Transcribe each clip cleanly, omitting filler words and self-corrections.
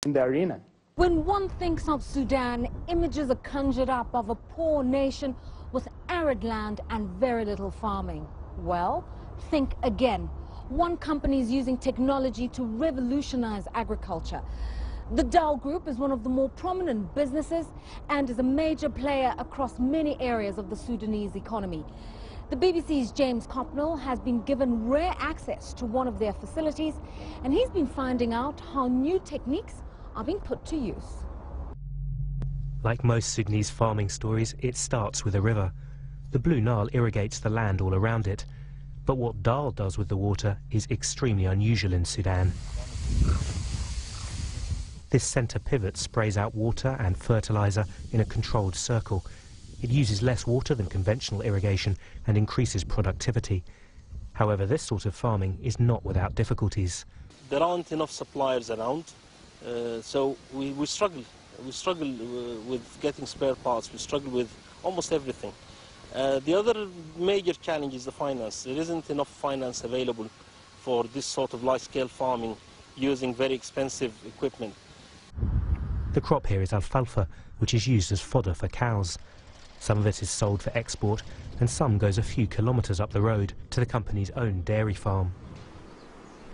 in the arena. When one thinks of Sudan, images are conjured up of a poor nation with arid land and very little farming. Well, think again. One company is using technology to revolutionize agriculture. The Dal Group is one of the more prominent businesses and is a major player across many areas of the Sudanese economy. The BBC's James Copnell has been given rare access to one of their facilities, and he's been finding out how new techniques are being put to use. Like most Sudanese farming stories, it starts with a river. The Blue Nile irrigates the land all around it. But what Dal does with the water is extremely unusual in Sudan. This centre pivot sprays out water and fertiliser in a controlled circle. It uses less water than conventional irrigation and increases productivity. However, this sort of farming is not without difficulties. There aren't enough suppliers around, so we struggle. We struggle with getting spare parts. We struggle with almost everything. The other major challenge is the finance. There isn't enough finance available for this sort of large-scale farming using very expensive equipment. The crop here is alfalfa, which is used as fodder for cows. Some of it is sold for export, and some goes a few kilometres up the road to the company's own dairy farm.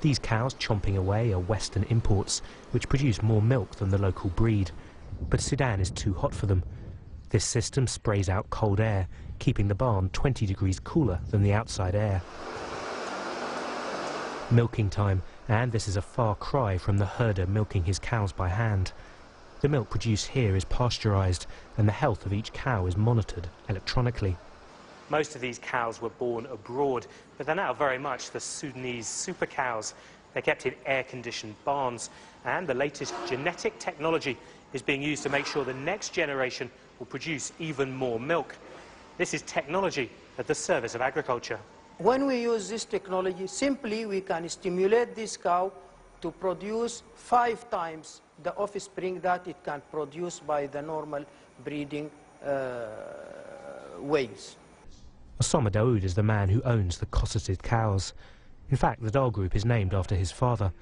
These cows chomping away are Western imports, which produce more milk than the local breed. But Sudan is too hot for them. This system sprays out cold air, keeping the barn 20 degrees cooler than the outside air. Milking time, and this is a far cry from the herder milking his cows by hand. The milk produced here is pasteurised, and the health of each cow is monitored electronically. Most of these cows were born abroad, but they're now very much the Sudanese super cows. They're kept in air-conditioned barns, and the latest genetic technology is being used to make sure the next generation will produce even more milk. This is technology at the service of agriculture. When we use this technology, simply we can stimulate this cow to produce 5 times the offspring that it can produce by the normal breeding ways. Osama Daoud is the man who owns the cosseted cows. In fact, the Dal Group is named after his father.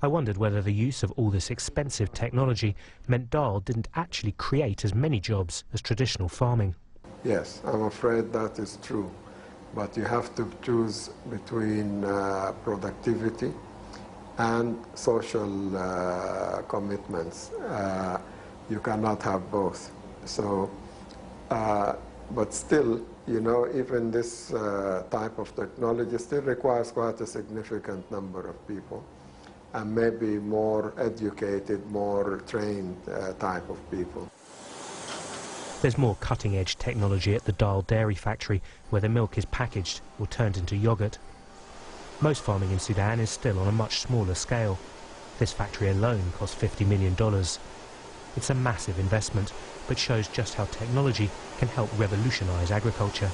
I wondered whether the use of all this expensive technology meant Dal didn't actually create as many jobs as traditional farming. Yes, I'm afraid that is true. But you have to choose between productivity and social commitments. You cannot have both. So, but still, you know, even this type of technology still requires quite a significant number of people, and maybe more educated, more trained type of people. There's more cutting-edge technology at the Dal dairy factory, where the milk is packaged or turned into yogurt. Most farming in Sudan is still on a much smaller scale. This factory alone cost $50 million. It's a massive investment, but shows just how technology can help revolutionise agriculture.